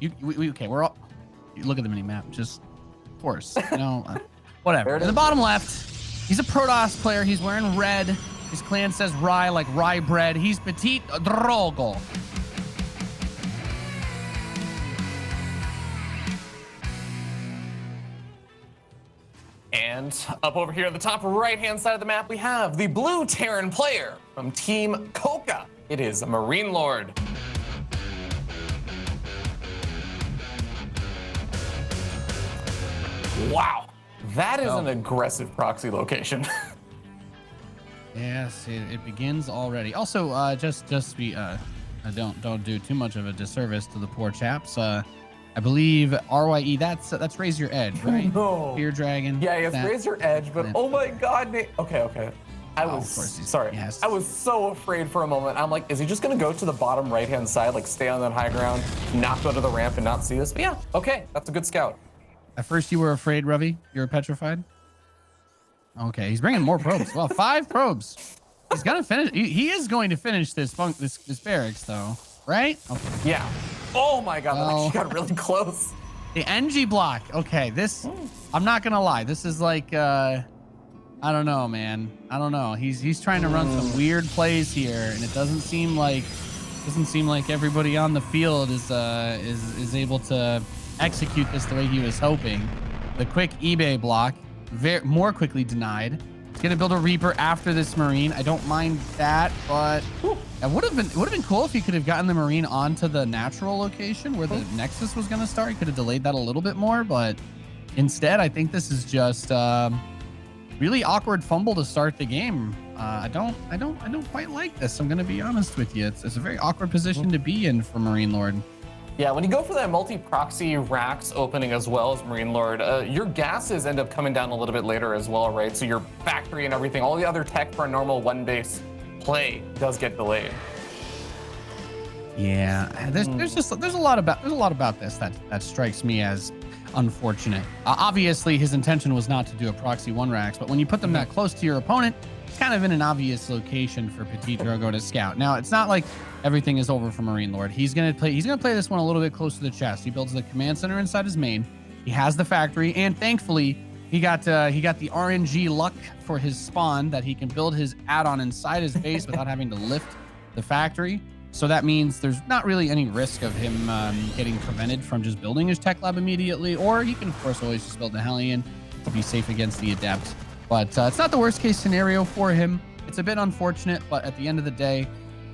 Okay, we're all. You look at the mini map, just of course, you know, whatever. In the bottom left, he's a Protoss player. He's wearing red. His clan says rye, like rye bread. He's PtitDrogo. And up over here on the top right-hand side of the map, we have the blue Terran player from Team Coca. It is MarineLorD. Wow, that is an aggressive proxy location. Yes, it begins already. Also, don't do too much of a disservice to the poor chaps. I believe RYE, that's Raise Your Edge, right? No. Fear Dragon. Yeah, it's Raise Your Edge, but oh my God, Nate. Okay. I was sorry. I was so afraid for a moment. I'm like, is he just gonna go to the bottom right-hand side, like stay on that high ground, not go to the ramp and not see us? But yeah, okay, that's a good scout. At first you were afraid, Ravi? You were petrified? Okay, he's bringing more probes. Well, 5 probes. He's gonna finish. He is going to finish this barracks, though, right? Okay. Yeah. Oh my God, that actually got really close. The NG block. Okay, this. I'm not gonna lie. This is like, I don't know, man. I don't know. He's trying to run some weird plays here, and it doesn't seem like everybody on the field is able to execute this the way he was hoping. The quick eBay block, more quickly denied. He's gonna build a Reaper after this Marine. I don't mind that, but it would have been cool if he could have gotten the Marine onto the natural location where the Nexus was gonna start. He could have delayed that a little bit more, but instead, I think this is just really awkward fumble to start the game. I don't quite like this. I'm gonna be honest with you. It's a very awkward position to be in for MarineLorD. Yeah, when you go for that multi-proxy racks opening as well as MarineLorD, your gases end up coming down a little bit later as well, right? So your factory and everything, all the other tech for a normal one base play does get delayed. Yeah, there's a lot about this that strikes me as unfortunate. Obviously, his intention was not to do a proxy 1 racks, but when you put them that close to your opponent, it's kind of in an obvious location for PtitDrogo to scout. Now, it's not like everything is over for MarineLorD. He's gonna play this one a little bit close to the chest. He builds the command center inside his main. He has the factory, and thankfully, he got the RNG luck for his spawn that he can build his add-on inside his base without having to lift the factory. So that means there's not really any risk of him getting prevented from just building his tech lab immediately, or he can, of course, always just build the Hellion to be safe against the Adept. But it's not the worst case scenario for him. It's a bit unfortunate, but at the end of the day,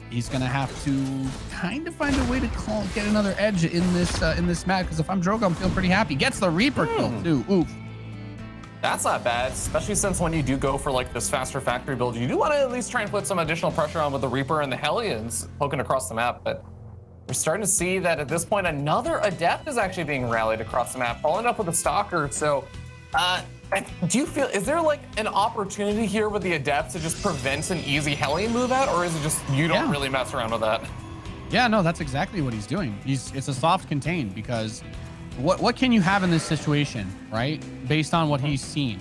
he's going to have to kind of find a way to get another edge in this map, because if I'm Drogo, I'm feeling pretty happy. Gets the Reaper kill, too. Oof. That's not bad, especially since when you do go for like this faster factory build, you do want to at least try and put some additional pressure on with the Reaper and the Hellions poking across the map. But we're starting to see that at this point, another Adept is actually being rallied across the map, following up with a Stalker. So do you feel, is there like an opportunity here with the Adepts to just prevent an easy Hellion move out, or is it just you don't really mess around with that? Yeah, no, that's exactly what he's doing. It's a soft contain, because what can you have in this situation, right? Based on what he's seen.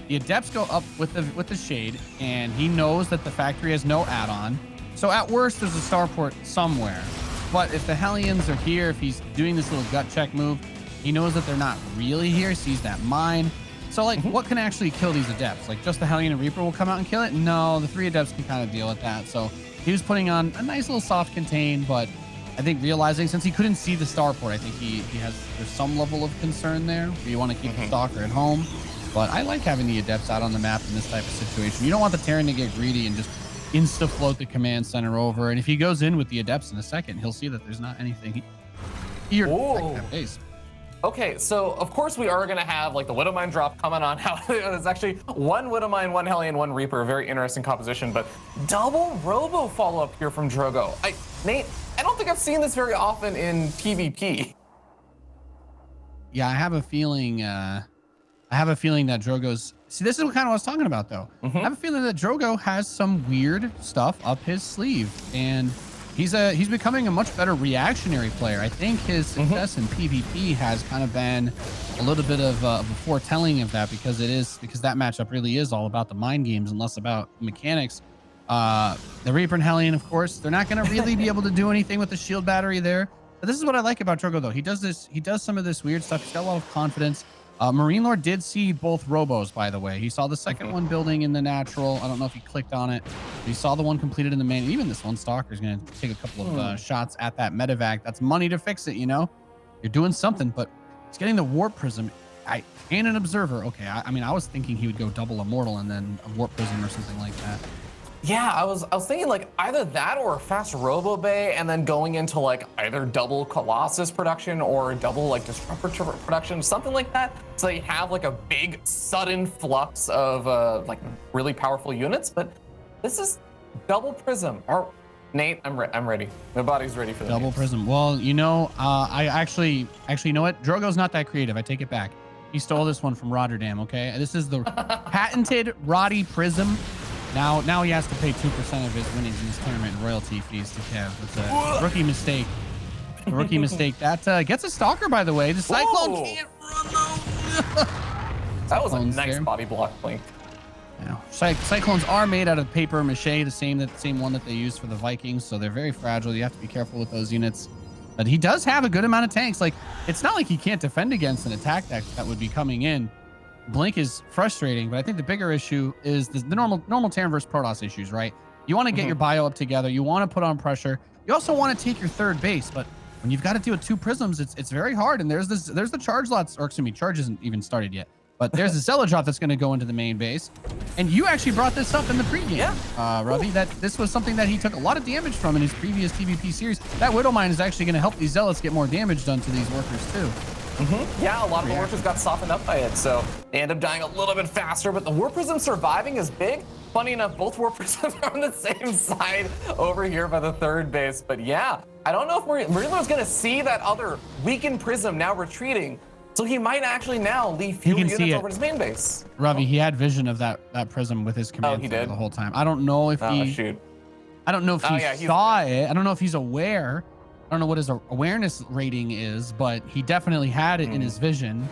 The Adepts go up with the Shade, and he knows that the factory has no add-on. So at worst, there's a starport somewhere. But if the Hellions are here, if he's doing this little gut check move, he knows that they're not really here, sees that mine. So like, what can actually kill these Adepts? Like, just the Hellion and Reaper will come out and kill it? No, the 3 Adepts can kind of deal with that. So he was putting on a nice little soft contain, but I think realizing, since he couldn't see the starport, I think there's some level of concern there. You want to keep the Stalker at home. But I like having the Adepts out on the map in this type of situation. You don't want the Terran to get greedy and just insta-float the command center over. And if he goes in with the Adepts in a second, he'll see that there's not anything here to protect that base. Okay, so of course we are going to have like the Widowmine drop coming on. There's actually 1 Widowmine, 1 Hellion, 1 Reaper. A very interesting composition, but double Robo follow-up here from Drogo. Nate, I don't think I've seen this very often in PvP. Yeah, I have a feeling that Drogo's... See, this is kind of what I was talking about, though. I have a feeling that Drogo has some weird stuff up his sleeve, and he's becoming a much better reactionary player. I think his success in PvP has kind of been a little bit of a foretelling of that, because that matchup really is all about the mind games and less about mechanics. The Reaper and Hellion, of course, they're not going to really be able to do anything with the shield battery there. But this is what I like about Drogo, though. He does some of this weird stuff. He's got a lot of confidence. MarineLorD did see both robos, by the way. He saw the second one building in the natural. I don't know if he clicked on it. He saw the one completed in the main. Even this one Stalker is going to take a couple of shots at that medevac. That's money to fix it, you know? You're doing something, but he's getting the Warp Prism. And an Observer. Okay, I mean, I was thinking he would go double Immortal and then a Warp Prism or something like that. Yeah, I was thinking like either that or a fast Robo Bay, and then going into like either double Colossus production or double like Disruptor production, something like that. So you have like a big sudden flux of like really powerful units. But this is double Prism. Or Nate, I'm ready. My body's ready for the double Prism. Well, you know, I actually, you know what? Drogo's not that creative. I take it back. He stole this one from Rotterdam. Okay, this is the patented Roddy Prism. Now he has to pay 2% of his winnings in this tournament in royalty fees to Kev. It's a rookie mistake. A rookie mistake. That gets a Stalker, by the way. The Cyclone can't run though. That was a nice body block blink. Yeah. Cyclones are made out of paper mache, the same one that they used for the Vikings, so they're very fragile. You have to be careful with those units. But he does have a good amount of tanks. Like, it's not like he can't defend against an attack deck that would be coming in. Blink is frustrating, but I think the bigger issue is the normal Terran versus Protoss issues, right? You want to get your bio up together. You want to put on pressure. You also want to take your third base, but when you've got to deal with 2 prisms, it's very hard. And there's the charge lots, or excuse me, charge isn't even started yet. But there's a Zealot drop that's going to go into the main base. And you actually brought this up in the pregame, Ravi, that this was something that he took a lot of damage from in his previous TVP series. That Widow Mine is actually going to help these Zealots get more damage done to these workers too. Yeah, a lot of the workers got softened up by it, so they end up dying a little bit faster, but the Warp Prism surviving is big. Funny enough, both Warp Prisms are on the same side over here by the third base, but yeah, I don't know if MarineLorD's gonna see that other weakened Prism now retreating, so he might actually now leave fewer units over his main base. Ravi, he had vision of that Prism with his command center the whole time. I don't know if he saw it. I don't know if he's aware. I don't know what his awareness rating is, but he definitely had it in his vision.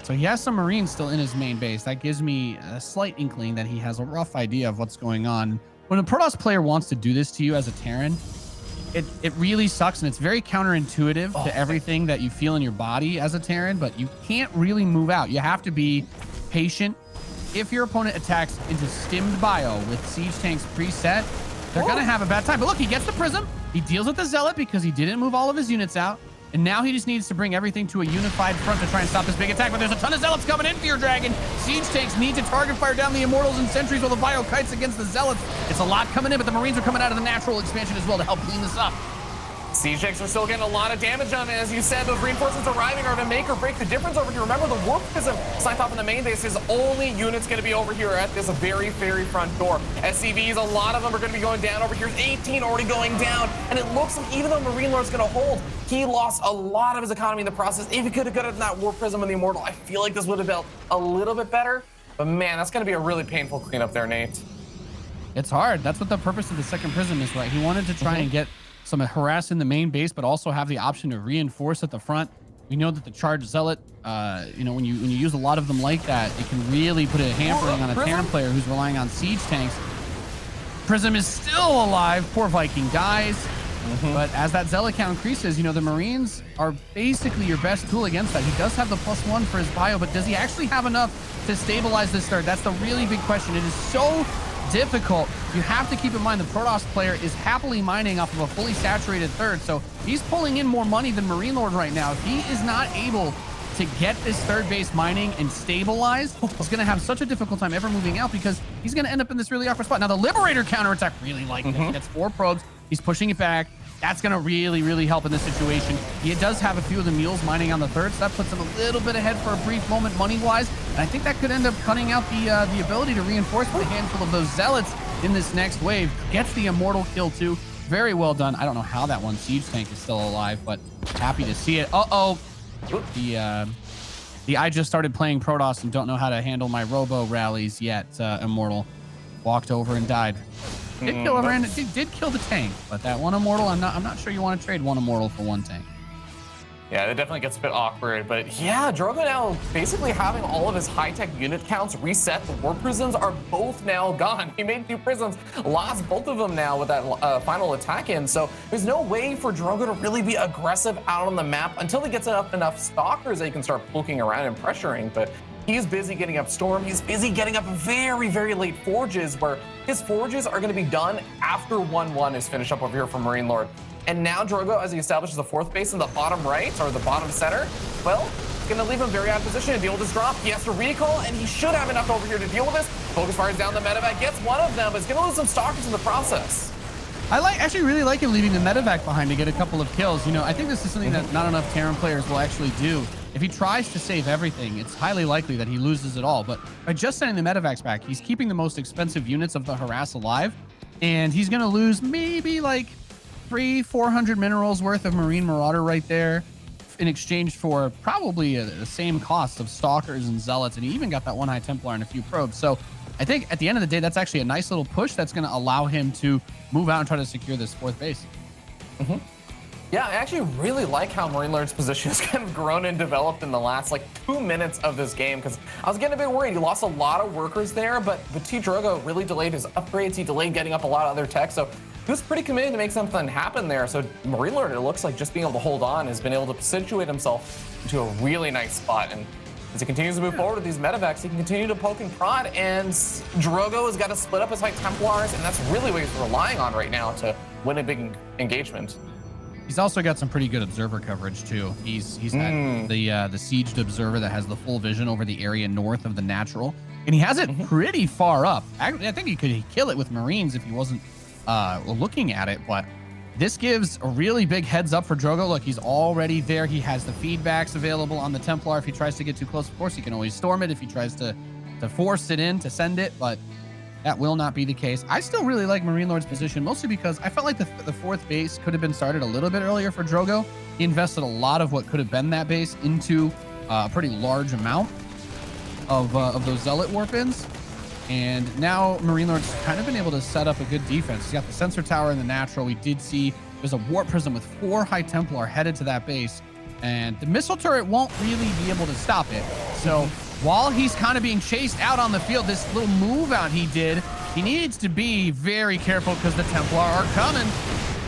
So he has some Marines still in his main base. That gives me a slight inkling that he has a rough idea of what's going on. When a Protoss player wants to do this to you as a Terran, it really sucks, and it's very counterintuitive to everything that you feel in your body as a Terran, but you can't really move out. You have to be patient. If your opponent attacks into stimmed bio with siege tanks preset, they're going to have a bad time. But look, he gets the Prism. He deals with the Zealot because he didn't move all of his units out. And now he just needs to bring everything to a unified front to try and stop this big attack. But there's a ton of Zealots coming in for your Dragon. Siege tanks need to target fire down the Immortals and Sentries while the bio kites against the Zealots. It's a lot coming in, but the Marines are coming out of the natural expansion as well to help clean this up. Siege tanks are still getting a lot of damage on it. As you said, those reinforcements arriving are to make or break the difference over here. Remember, the Warp Prism signed off in the main base. His only unit's going to be over here at this very front door. SCVs, a lot of them are going to be going down over here. 18 already going down. And it looks like even though MarineLorD's going to hold, he lost a lot of his economy in the process. If he could have gotten that Warp Prism and the Immortal, I feel like this would have felt a little bit better. But man, that's going to be a really painful cleanup there, Nate. It's hard. That's what the purpose of the second Prism is, right? He wanted to try and get some harass in the main base, but also have the option to reinforce at the front. We know that the charged Zealot, you know, when you use a lot of them like that, it can really put a hampering on a Terran player who's relying on siege tanks. Prism is still alive. Poor Viking dies. But as that Zealot count increases, you know, the Marines are basically your best tool against that. He does have the +1 for his bio, but does he actually have enough to stabilize this third? That's the really big question. It is so difficult. You have to keep in mind the Protoss player is happily mining off of a fully saturated third, so he's pulling in more money than MarineLorD right now. If he is not able to get this third base mining and stabilized, he's going to have such a difficult time ever moving out because he's going to end up in this really awkward spot. Now the Liberator counterattack really like this. He gets 4 probes. He's pushing it back. That's going to really help in this situation. He does have a few of the mules mining on the third, so that puts him a little bit ahead for a brief moment money-wise. And I think that could end up cutting out the ability to reinforce with a handful of those Zealots in this next wave. Gets the Immortal kill too. Very well done. I don't know how that one siege tank is still alive, but happy to see it. The I just started playing Protoss and don't know how to handle my Robo rallies yet. Immortal walked over and died. Did kill a did kill the tank, but that one Immortal, I'm not sure you want to trade one Immortal for one tank. Yeah, it definitely gets a bit awkward, but yeah, Drogo now basically having all of his high-tech unit counts reset. The warp prisms are both now gone. He made 2 prisms, lost both of them now with that final attack in, so there's no way for Drogo to really be aggressive out on the map until he gets enough stalkers that he can start poking around and pressuring, but he's busy getting up Storm. He's busy getting up very, very late forges, where his forges are going to be done after 1-1 is finished up over here for MarineLorD. And now Drogo, as he establishes the 4th base in the bottom right, or the bottom center, well, it's going to leave him very out of position to deal with this drop. He has to recall, and he should have enough over here to deal with this. Focus fires down the medevac, gets one of them, but he's going to lose some stalkers in the process. I actually really like him leaving the medevac behind to get a couple of kills. You know, I think this is something that not enough Terran players will actually do. If he tries to save everything, it's highly likely that he loses it all. But by just sending the medevacs back, he's keeping the most expensive units of the harass alive, and he's going to lose maybe like 300-400 minerals worth of Marine Marauder right there in exchange for probably the same cost of stalkers and zealots, and he even got that 1 high Templar and a few probes. So I think at the end of the day, that's actually a nice little push that's going to allow him to move out and try to secure this 4th base. Yeah, I actually really like how MarineLorD's position has kind of grown and developed in the last like 2 minutes of this game, because I was getting a bit worried. He lost a lot of workers there, but PtitDrogo really delayed his upgrades. He delayed getting up a lot of other tech, so he was pretty committed to make something happen there. So MarineLorD, it looks like just being able to hold on, has been able to situate himself into a really nice spot. And as he continues to move forward with these medevacs, he can continue to poke and prod, and Drogo has got to split up his high Templars, and that's really what he's relying on right now to win a big engagement. He's also got some pretty good observer coverage too. He's had the sieged observer that has the full vision over the area north of the natural, and he has it pretty far up. I think he could kill it with Marines if he wasn't looking at it, but this gives a really big heads up for Drogo. Look, he's already there. He has the feedbacks available on the Templar. If he tries to get too close, of course, he can always storm it if he tries to force it in to send it, but that will not be the case. I still really like MarineLorD's position, mostly because I felt like the 4th base could have been started a little bit earlier for Drogo. He invested a lot of what could have been that base into a pretty large amount of those Zealot warp-ins. And now MarineLorD's kind of been able to set up a good defense. He's got the sensor tower in the natural. We did see there's a warp prism with 4 high Templar headed to that base, and the missile turret won't really be able to stop it. So while he's kind of being chased out on the field, this little move out he did, he needs to be very careful because the Templar are coming.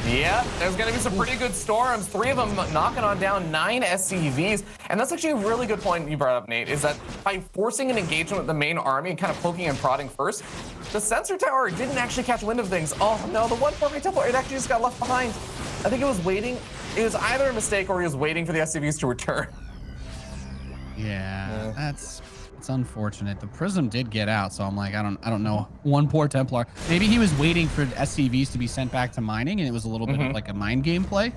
Yeah, there's going to be some pretty good storms. 3 of them knocking on down 9 SCVs. And that's actually a really good point you brought up, Nate, is that by forcing an engagement with the main army and kind of poking and prodding first, the sensor tower didn't actually catch wind of things. Oh no, the 1 4 Templar, it actually just got left behind. I think it was waiting. It was either a mistake or he was waiting for the SCVs to return. Yeah, it's unfortunate. The prism did get out, so I'm like, I don't know. 1 poor Templar. Maybe he was waiting for SCVs to be sent back to mining, and it was a little bit of like a mind game play.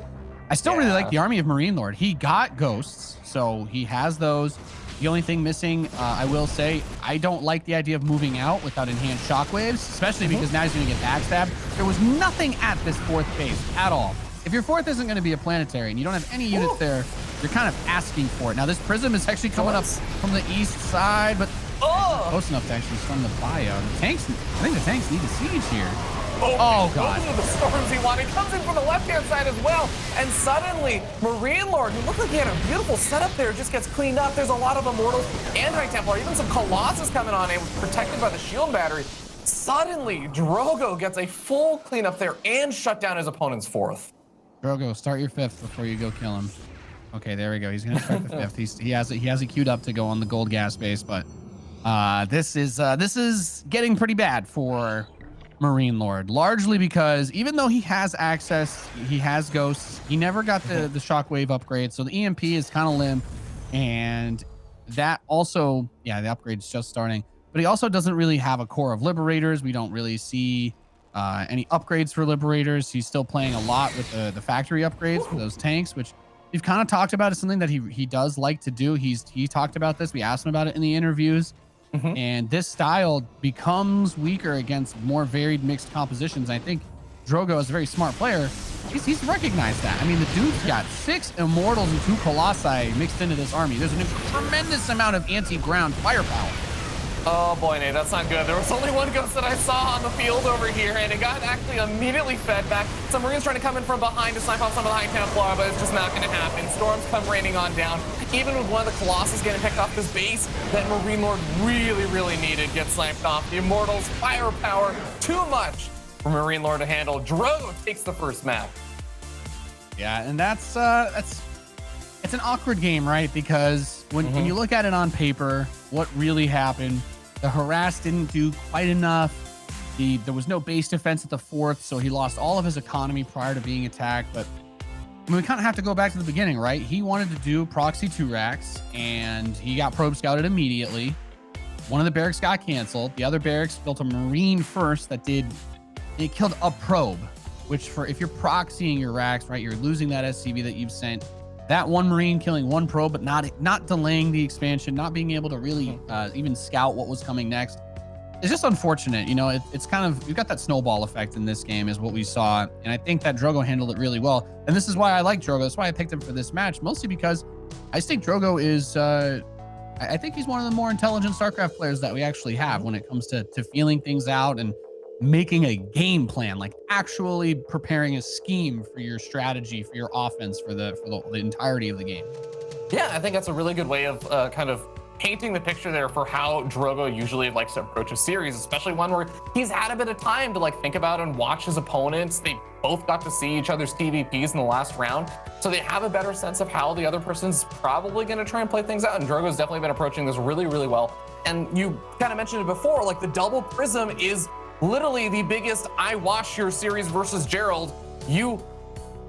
I still really like the army of MarineLorD. He got ghosts, so he has those. The only thing missing, I will say, I don't like the idea of moving out without enhanced shockwaves, especially because now he's going to get backstabbed. There was nothing at this 4th base at all. If your 4th isn't going to be a planetary and you don't have any units there, you're kind of asking for it. Now, this prism is actually coming up from the east side, but close enough to actually stun the bio. The tanks, I think the tanks need a siege here. Oh, God. Those are the storms he wanted. Comes in from the left-hand side as well. And suddenly, MarineLorD, who looked like he had a beautiful setup there, just gets cleaned up. There's a lot of Immortals and High Templar, even some Colossus coming on in, protected by the shield battery. Suddenly, Drogo gets a full cleanup there and shut down his opponent's 4th. Drogo, start your 5th before you go kill him. Okay, there we go. He's gonna start the 5th. He has it queued up to go on the gold gas base, but this is getting pretty bad for MarineLorD, largely because even though he has access, he has ghosts, he never got the shockwave upgrade, so the EMP is kind of limp, and that also, yeah, the upgrade's just starting, but he also doesn't really have a core of Liberators. We don't really see any upgrades for Liberators. He's still playing a lot with the factory upgrades for those tanks, which we've kind of talked about. Is something that he does like to do. He talked about this. We asked him about it in the interviews. And this style becomes weaker against more varied mixed compositions. I think Drogo is a very smart player. He's recognized that. I mean, the dude's got 6 Immortals and 2 Colossi mixed into this army. There's a tremendous amount of anti-ground firepower. Oh boy, Nate, that's not good. There was only one ghost that I saw on the field over here, and it got actually immediately fed back. Some Marines trying to come in from behind to snipe off some of the high Templar, but it's just not going to happen. Storms come raining on down. Even with one of the Colossus getting picked off this base that MarineLorD really needed gets sniped off. The Immortals, firepower, too much for MarineLorD to handle. Drogo takes the first map. Yeah, and that's it's an awkward game, right? Because when you look at it on paper, what really happened, the harass didn't do quite enough. There was no base defense at the 4th, so he lost all of his economy prior to being attacked. But I mean, we kind of have to go back to the beginning, right? He wanted to do proxy 2 racks, and he got probe scouted immediately. One of the barracks got canceled. The other barracks built a Marine first that it killed a probe, which if you're proxying your racks, right, you're losing that SCV that you've sent. That one Marine killing one probe, but not delaying the expansion, not being able to really even scout what was coming next. It's just unfortunate, you know. It's kind of, you've got that snowball effect in this game is what we saw, and I think that Drogo handled it really well. And this is why I like Drogo. That's why I picked him for this match, mostly because I just think Drogo is I think he's one of the more intelligent StarCraft players that we actually have when it comes to feeling things out and making a game plan, like actually preparing a scheme for your strategy, for your offense, for the entirety of the game. Yeah, I think that's a really good way of kind of painting the picture there for how Drogo usually likes to approach a series, especially one where he's had a bit of time to like think about and watch his opponents. They both got to see each other's TVPs in the last round, so they have a better sense of how the other person's probably going to try and play things out. And Drogo's definitely been approaching this really well. And you kind of mentioned it before, like the double prism is literally the biggest I watch your series versus Gerald.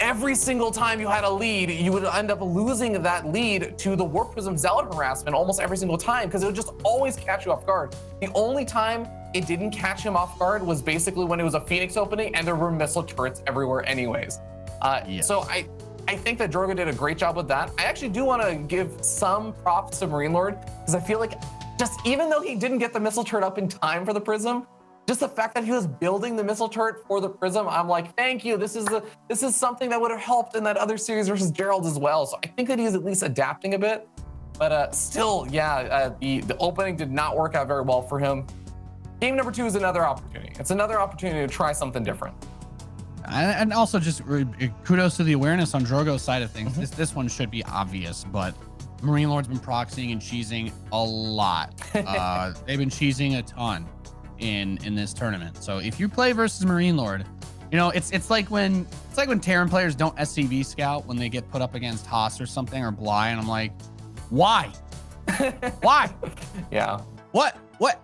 Every single time you had a lead, you would end up losing that lead to the Warp Prism Zealot harassment almost every single time, because it would just always catch you off guard. The only time it didn't catch him off guard was basically when it was a Phoenix opening and there were missile turrets everywhere anyways. So I think that Drogo did a great job with that. I actually do want to give some props to MarineLorD, because I feel like just even though he didn't get the missile turret up in time for the Prism, just the fact that he was building the missile turret for the Prism, I'm like, thank you. This is something that would have helped in that other series versus Gerald as well. So I think that he's at least adapting a bit. But still, yeah, the opening did not work out very well for him. Game number 2 is another opportunity. It's another opportunity to try something different. And also just kudos to the awareness on Drogo's side of things. This one should be obvious, but MarineLorD's been proxying and cheesing a lot. They've been cheesing a ton in this tournament. So if you play versus MarineLorD, you know, it's like when Terran players don't SCV scout when they get put up against Haas or something, or Bly, and I'm like, why? Why? Yeah. What?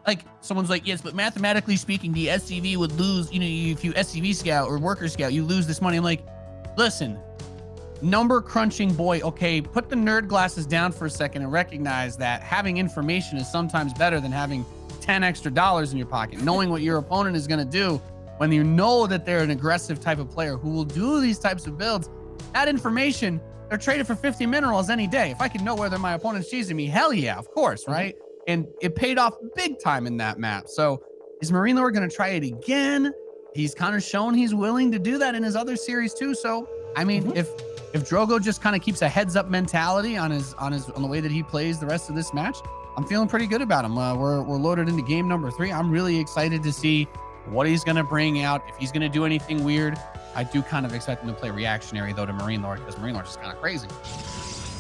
Like, someone's like, yes, but mathematically speaking, the SCV would lose, you know, if you SCV scout or worker scout, you lose this money. I'm like, listen, number crunching boy, okay, put the nerd glasses down for a second and recognize that having information is sometimes better than having $10 extra in your pocket. Knowing what your opponent is going to do when you know that they're an aggressive type of player who will do these types of builds, that information, they're traded for 50 minerals any day. If I can know whether my opponent's cheesing me, hell yeah, of course, right? And it paid off big time in that map. So is MarineLorD going to try it again? He's kind of shown he's willing to do that in his other series too. So I mean, if Drogo just kind of keeps a heads up mentality on the way that he plays the rest of this match, I'm feeling pretty good about him. We're loaded into game number 3. I'm really excited to see what he's going to bring out. If he's going to do anything weird, I do kind of expect him to play reactionary though to MarineLorD, because MarineLorD is kind of crazy.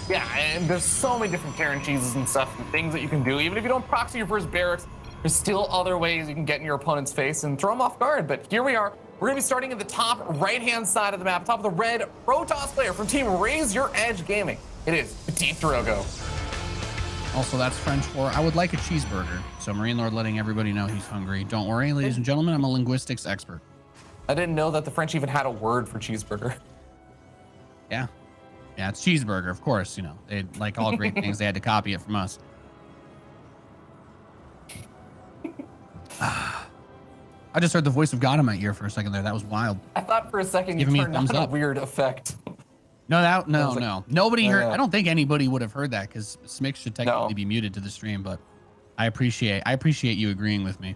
Yeah, and there's so many different Terran cheeses and stuff and things that you can do. Even if you don't proxy your first barracks, there's still other ways you can get in your opponent's face and throw them off guard. But here we are. We're going to be starting at the top right-hand side of the map, top of the red Protoss player from team Raise Your Edge Gaming. It is PtitDrogo. Also, that's French for I would like a cheeseburger. So MarineLorD letting everybody know he's hungry. Don't worry, ladies and gentlemen, I'm a linguistics expert. I didn't know that the French even had a word for cheeseburger. Yeah. Yeah, it's cheeseburger, of course. You know, they, like all great things, they had to copy it from us. I just heard the voice of God in my ear for a second there. That was wild. I thought for a second you Giving me a turned thumbs on a up. weird effect. No. Nobody heard. Yeah. I don't think anybody would have heard that, because Smix should technically be muted to the stream, but I appreciate you agreeing with me.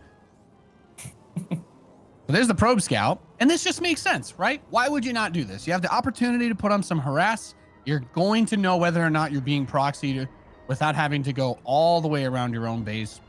So there's the probe scout, and this just makes sense, right? Why would you not do this? You have the opportunity to put on some harass. You're going to know whether or not you're being proxied without having to go all the way around your own base.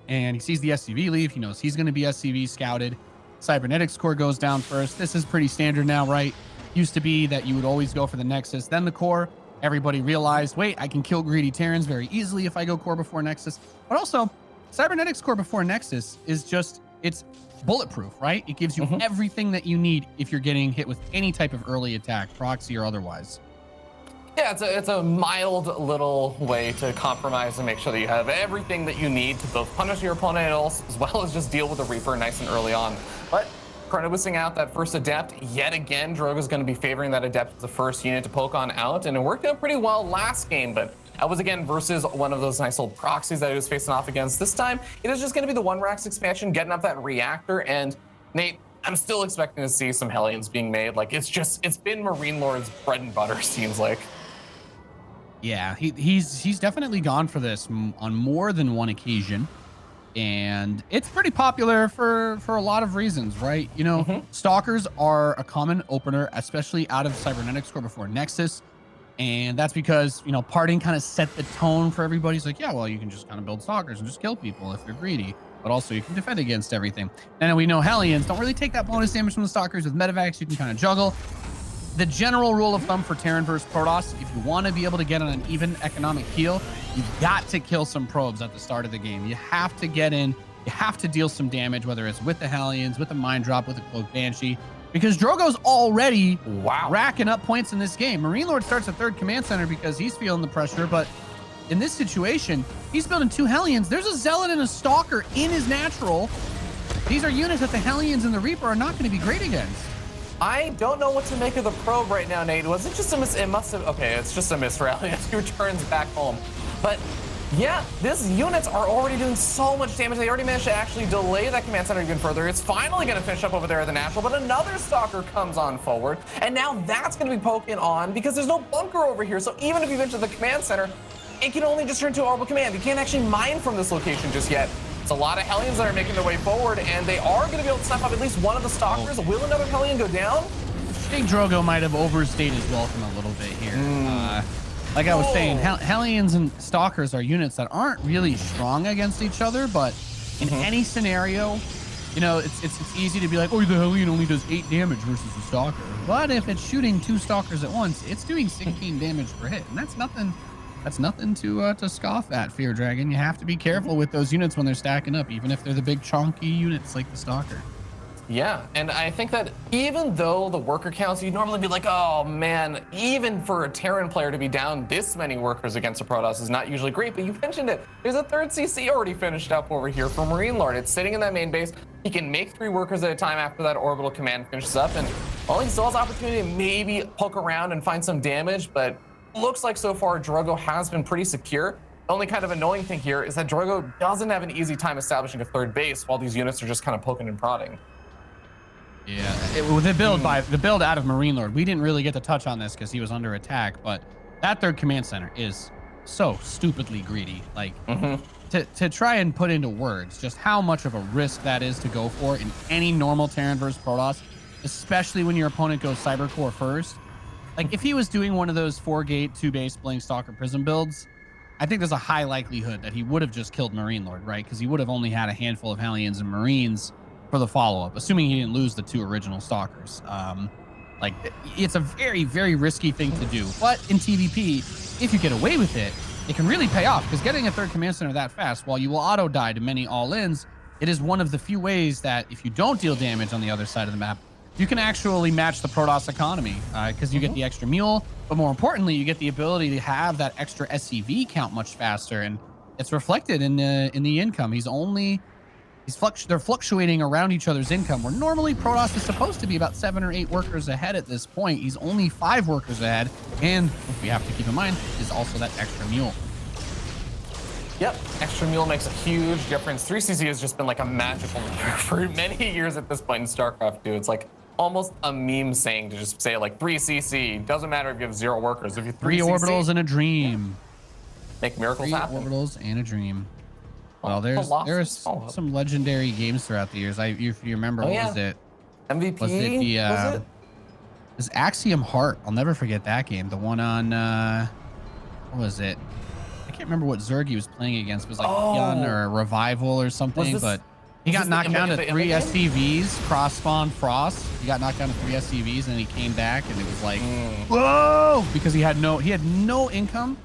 and he sees the SCV leave. He knows he's going to be SCV scouted. Cybernetics core goes down first. This is pretty standard now, right? Used to be that you would always go for the Nexus, then the core. Everybody realized, wait, I can kill greedy Terrans very easily if I go core before Nexus. But also, Cybernetics core before Nexus is just, it's bulletproof, right? It gives you everything that you need if you're getting hit with any type of early attack, proxy or otherwise. Yeah, it's a mild little way to compromise and make sure that you have everything that you need to both punish your opponent as well as just deal with the Reaper nice and early on. But Chrono boosting out that first Adept yet again. Drogo's going to be favoring that Adept as the first unit to poke on out, and it worked out pretty well last game, but that was again versus one of those nice old proxies that he was facing off against. This time, it is just going to be the 1-Rax expansion getting up that reactor, and Nate, I'm still expecting to see some Hellions being made. Like, it's been MarineLorD's bread and butter, seems like. Yeah, he's definitely gone for this on more than one occasion, and it's pretty popular for a lot of reasons, right? You know, Stalkers are a common opener, especially out of Cybernetics core before Nexus, and that's because, you know, parting kind of set the tone for everybody. It's like, yeah, well, you can just kind of build Stalkers and just kill people if you're greedy, but also you can defend against everything. And we know Hellions don't really take that bonus damage from the Stalkers. With Medivacs, you can kind of juggle. The general rule of thumb for Terran versus Protoss, if you want to be able to get on an even economic keel, you've got to kill some probes at the start of the game. You have to get in, you have to deal some damage, whether it's with the Hellions, with the Mind Drop, with the Cloak Banshee, because Drogo's already racking up points in this game. MarineLorD starts a 3rd command center because he's feeling the pressure, but in this situation, he's building 2 Hellions. There's a Zealot and a Stalker in his natural. These are units that the Hellions and the Reaper are not going to be great against. I don't know what to make of the probe right now, Nate. Was it just a miss? It must have. Okay, it's just a miss rally as he returns back home. But yeah, these units are already doing so much damage. They already managed to actually delay that command center even further. It's finally going to finish up over there at the natural, but another Stalker comes on forward, and now that's going to be poking on because there's no bunker over here. So even if you venture the command center, it can only just turn to orbital command. You can't actually mine from this location just yet. It's a lot of Hellions that are making their way forward, and they are going to be able to snap up at least one of the Stalkers. Will another Hellion go down? I think Drogo might have overstayed his welcome a little bit here. Like I was saying, Hellions and Stalkers are units that aren't really strong against each other, but in any scenario, you know, it's easy to be like, oh, the Hellion only does 8 damage versus the Stalker. But if it's shooting 2 Stalkers at once, it's doing 16 damage per hit, and that's nothing. That's nothing to scoff at, Fear Dragon. You have to be careful with those units when they're stacking up, even if they're the big chunky units like the Stalker. Yeah, and I think that even though the worker counts, you'd normally be like, oh man, even for a Terran player to be down this many workers against a Protoss is not usually great, but you mentioned it. There's a 3rd CC already finished up over here for MarineLorD. It's sitting in that main base. He can make 3 workers at a time after that orbital command finishes up, and well, he still has opportunity to maybe poke around and find some damage, but looks like so far Drogo has been pretty secure. The only kind of annoying thing here is that Drogo doesn't have an easy time establishing a 3rd base while these units are just kind of poking and prodding. Yeah, with the build out of MarineLorD, we didn't really get to touch on this because he was under attack, but that 3rd command center is so stupidly greedy. Like, to try and put into words just how much of a risk that is to go for in any normal Terran versus Protoss, especially when your opponent goes Cybercore first. Like, if he was doing one of those 4-gate, 2-base Bling Stalker Prism builds, I think there's a high likelihood that he would have just killed MarineLorD, right? Because he would have only had a handful of Hellions and Marines for the follow-up, assuming he didn't lose the 2 original Stalkers. Like, it's a very, very risky thing to do. But in TVP, if you get away with it, it can really pay off, because getting a 3rd command center that fast, while you will auto-die to many all-ins, it is one of the few ways that if you don't deal damage on the other side of the map, you can actually match the Protoss economy, because you get the extra mule, but more importantly, you get the ability to have that extra SCV count much faster, and it's reflected in the income. They're fluctuating around each other's income, where normally Protoss is supposed to be about 7 or 8 workers ahead at this point. He's only 5 workers ahead, and we have to keep in mind is also that extra mule. Yep, extra mule makes a huge difference. 3CC has just been like a magical number for many years at this point in StarCraft 2. It's like almost a meme saying to just say like 3CC. Doesn't matter if you have 0 workers. If you 3 orbitals and a dream. Make miracles happen. 3 orbitals and a dream. Well, there's some legendary games throughout the years. If you remember, what was it? MVP? Was it the was Axiom Heart? I'll never forget that game. The one on what was it? I can't remember what Zerg he was playing against. It was like Yun or a Revival or something, but he got knocked down to 3 SCVs, cross spawn Frost. He got knocked down to 3 SCVs, and then he came back, and it was like, whoa, because he had no income.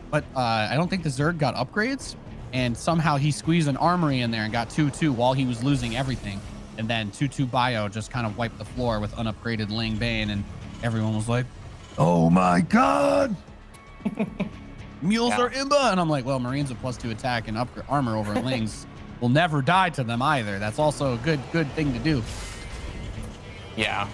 But I don't think the Zerg got upgrades, and somehow he squeezed an armory in there and got 2-2 while he was losing everything. And then 2-2 Bio just kind of wiped the floor with unupgraded Ling Bane, and everyone was like, oh my god. Mules are imba. And I'm like, well, Marines with +2 attack and armor over Lings will never die to them either. That's also a good thing to do. Yeah.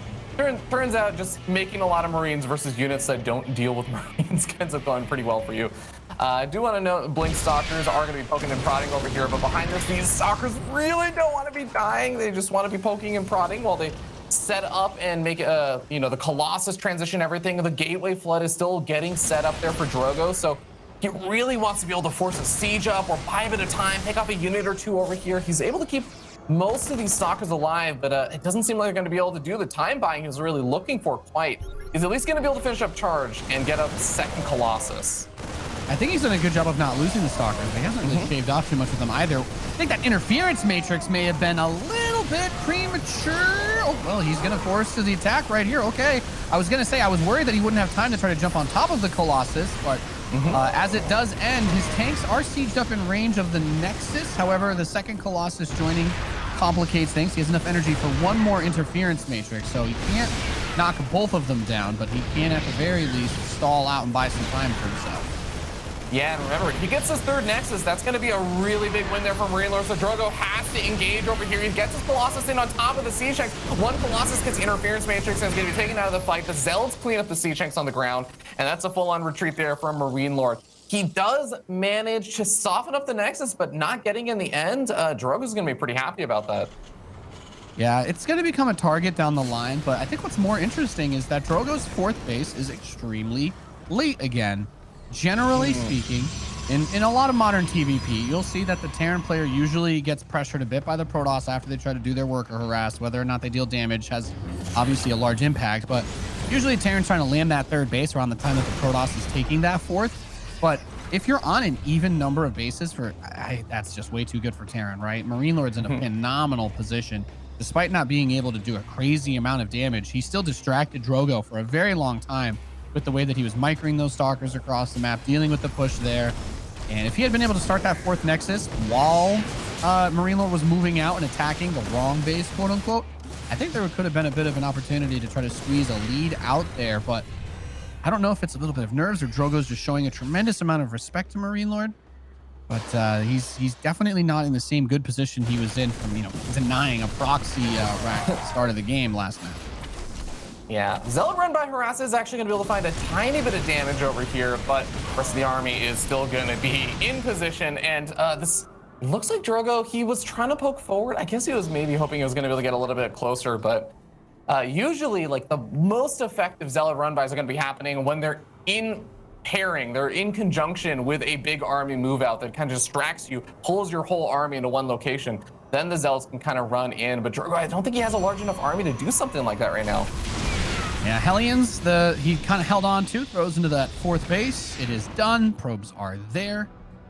Turns out just making a lot of Marines versus units that don't deal with Marines ends up going pretty well for you. I do want to note Blink Stalkers are going to be poking and prodding over here, but behind this, these Stalkers really don't want to be dying. They just want to be poking and prodding while they set up and make the Colossus transition, everything. The Gateway Flood is still getting set up there for Drogo, so he really wants to be able to force a siege up or buy a bit of time, pick off a unit or two over here. He's able to keep most of these Stalkers alive, but it doesn't seem like they're going to be able to do the time buying he was really looking for quite. He's at least going to be able to finish up Charge and get a second Colossus. I think he's done a good job of not losing the Stalkers. He hasn't really shaved off too much with them either. I think that interference matrix may have been a little bit premature. Oh, well, he's going to force to the attack right here. Okay. I was going to say, I was worried that he wouldn't have time to try to jump on top of the Colossus, but as it does end, his tanks are sieged up in range of the Nexus. However, the second Colossus joining complicates things. He has enough energy for one more interference matrix, so he can't knock both of them down, but he can at the very least stall out and buy some time for himself. Yeah, and remember, if he gets his third Nexus, that's going to be a really big win there for MarineLorD. So Drogo has to engage over here. He gets his Colossus in on top of the Siege Tanks. One Colossus gets interference matrix and is going to be taken out of the fight. The Zelds clean up the Siege Tanks on the ground, and that's a full-on retreat there from MarineLorD. He does manage to soften up the Nexus, but not getting in the end. Drogo's going to be pretty happy about that. Yeah, it's going to become a target down the line, but I think what's more interesting is that Drogo's 4th base is extremely late again. Generally speaking, in a lot of modern TVP, you'll see that the Terran player usually gets pressured a bit by the Protoss after they try to do their work or harass. Whether or not they deal damage has obviously a large impact, but usually Terran's trying to land that 3rd base around the time that the Protoss is taking that 4th. But if you're on an even number of bases, that's just way too good for Terran, right? MarineLorD's in a phenomenal position. Despite not being able to do a crazy amount of damage, he still distracted Drogo for a very long time with the way that he was micring those Stalkers across the map, dealing with the push there. And if he had been able to start that 4th Nexus while MarineLorD was moving out and attacking the wrong base, quote unquote, I think there could have been a bit of an opportunity to try to squeeze a lead out there. But I don't know if it's a little bit of nerves or Drogo's just showing a tremendous amount of respect to MarineLorD. But he's definitely not in the same good position he was in from, denying a proxy rack at the start of the game last match. Yeah, Zealot run by Harass is actually going to be able to find a tiny bit of damage over here, but the rest of the army is still going to be in position. And this looks like Drogo, he was trying to poke forward. I guess he was maybe hoping he was going to be able to get a little bit closer, but usually like the most effective Zealot run bys are going to be happening when they're in pairing, they're in conjunction with a big army move out that kind of distracts you, pulls your whole army into one location. Then the Zealots can kind of run in, but Drogo, I don't think he has a large enough army to do something like that right now. Yeah, Hellions, he kind of held on to, throws into that 4th base. It is done. Probes are there,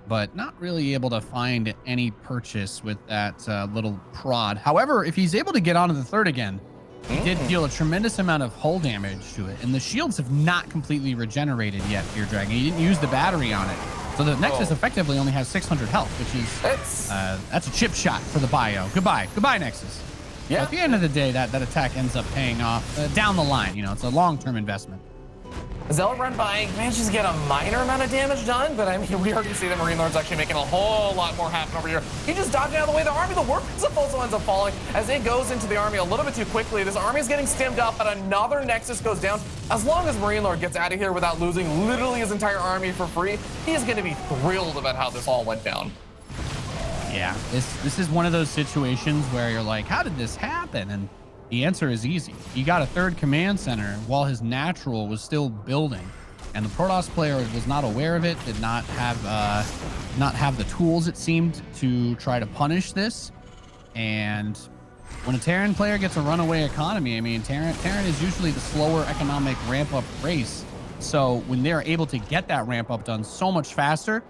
but not really able to find any purchase with that little prod. However, if he's able to get onto the 3rd again, he did deal a tremendous amount of hull damage to it. And the shields have not completely regenerated yet, Fear Dragon. He didn't use the battery on it. So the Nexus effectively only has 600 health, which is, that's a chip shot for the Bio. Goodbye, Nexus. Yeah. At the end of the day, that attack ends up paying off down the line. It's a long-term investment. Zealot run by manages to get a minor amount of damage done, but I mean, we already see that MarineLorD's actually making a whole lot more happen over here. He just dodging out of the way. The army, the workmanship also ends up falling as it goes into the army a little bit too quickly. This army is getting stemmed up, but another Nexus goes down. As long as MarineLorD gets out of here without losing literally his entire army for free, he is going to be thrilled about how this all went down. Yeah, this is one of those situations where you're like, how did this happen? And the answer is easy. He got a 3rd command center while his natural was still building, and the Protoss player was not aware of it, did not have the tools, it seemed, to try to punish this. And when a Terran player gets a runaway economy, I mean, Terran is usually the slower economic ramp-up race. So when they're able to get that ramp-up done so much faster,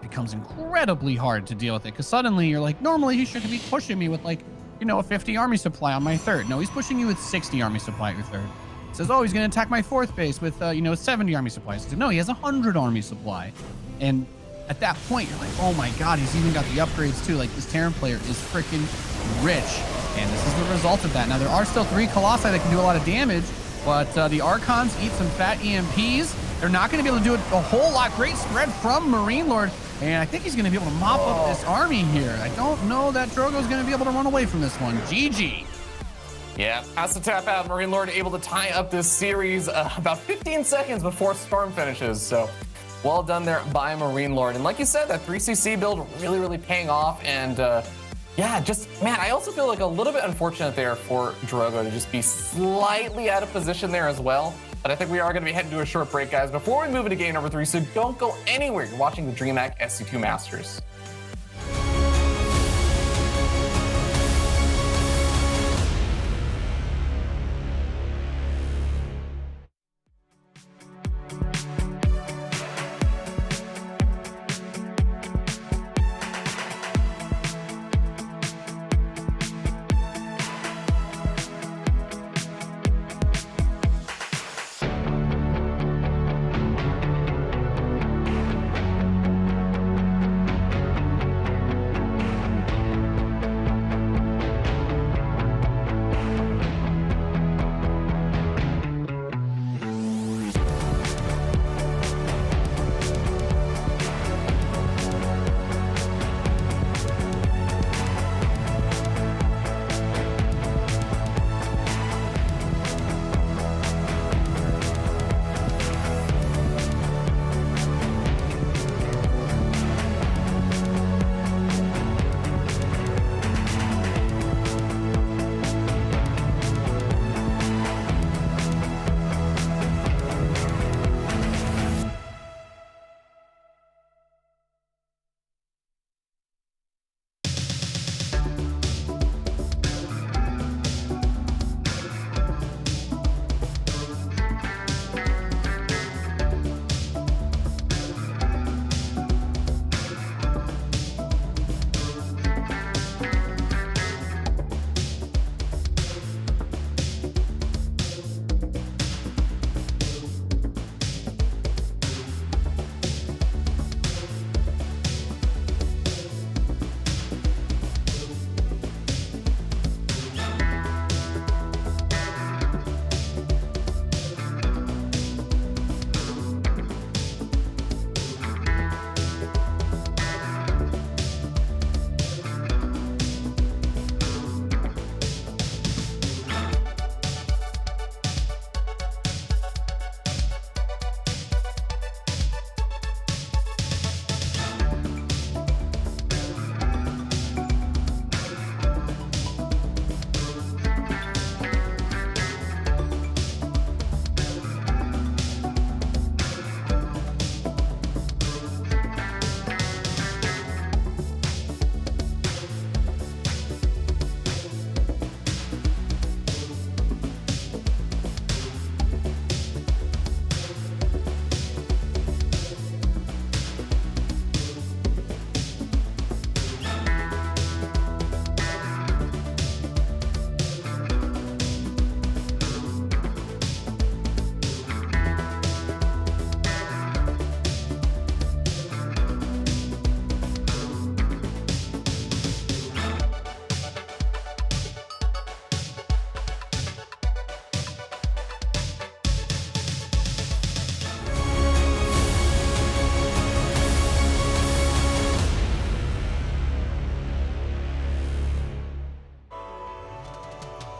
becomes incredibly hard to deal with it, because suddenly you're like, normally he should be pushing me with like, you know, a 50 army supply on my third. No, he's pushing you with 60 army supply at your third. Says, oh, he's going to attack my fourth base with, you know, 70 army supplies. So, no, he has 100 army supply. And at that point, you're like, oh my God, he's even got the upgrades too. Like, this Terran player is freaking rich. And this is the result of that. Now, there are still 3 Colossi that can do a lot of damage, but the Archons eat some fat EMPs. They're not going to be able to do it a whole lot. Great spread from MarineLorD. And I think he's going to be able to mop up this army here. I don't know that Drogo's going to be able to run away from this one. GG. Yeah, has to tap out. MarineLorD able to tie up this series about 15 seconds before Storm finishes. So well done there by MarineLorD. And like you said, that 3CC build really paying off. And yeah, just, man, I also feel like a little bit unfortunate there for Drogo to just be slightly out of position there as well. But I think we are going to be heading to a short break, guys, before we move into game number 3. So don't go anywhere. You're watching the DreamHack SC2 Masters.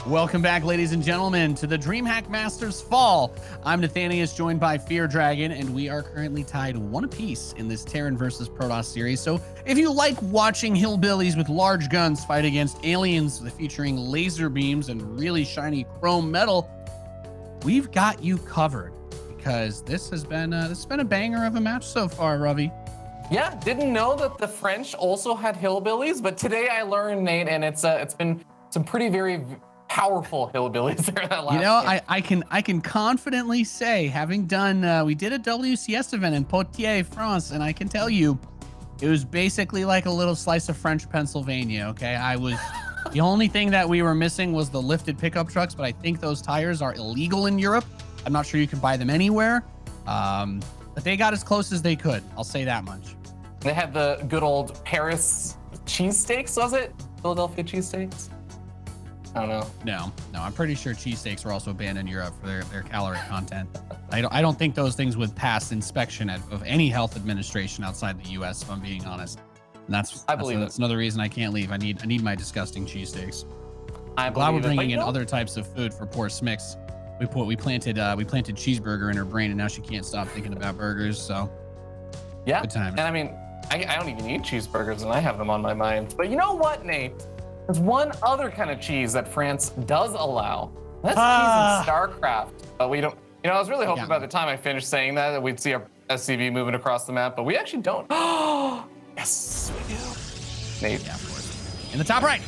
Welcome back, ladies and gentlemen, to the DreamHack Masters Fall. I'm Nathanius, joined by Fear Dragon, and we are currently tied 1 apiece in this Terran versus Protoss series. So if you like watching hillbillies with large guns fight against aliens featuring laser beams and really shiny chrome metal, we've got you covered, because this has been a banger of a match so far, Ravi. Yeah, didn't know that the French also had hillbillies, but today I learned, Nate, and it's been some pretty very powerful hillbillies there that last game. I can confidently say, having done we did a WCS event in Poitiers, France, and I can tell you It was basically like a little slice of French Pennsylvania, okay? The only thing that we were missing was the lifted pickup trucks, but I think those tires are illegal in Europe. I'm not sure you can buy them anywhere. But they got as close as they could. I'll say that much. They had the good old Paris cheesesteaks, was it? Philadelphia cheesesteaks? I don't know. No, I'm pretty sure cheesesteaks are also banned in Europe for their calorie content. I don't think those things would pass inspection of any health administration outside the U.S. if I'm being honest. And that's another reason I can't leave. I need my disgusting cheesesteaks. I'm glad we're bringing in other types of food for poor Smix. We planted cheeseburger in her brain, and now she can't stop thinking about burgers. So yeah, good times. And I mean, I don't even eat cheeseburgers, and I have them on my mind. But you know what, Nate? There's one other kind of cheese that France does allow. That's cheese in StarCraft, but we don't. You know, I was really hoping by the time I finished saying that we'd see our SCV moving across the map, but we actually don't. Yes, we do. Nate. Yeah, of course. In the top right,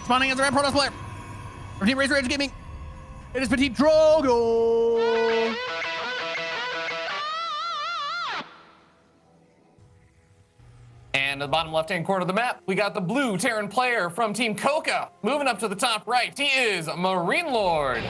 spawning as a red Protoss player for Team Race Rage Gaming, it is PtitDrogo. And at the bottom left-hand corner of the map, we got the blue Terran player from Team Coca. Moving up to the top right, he is MarineLorD.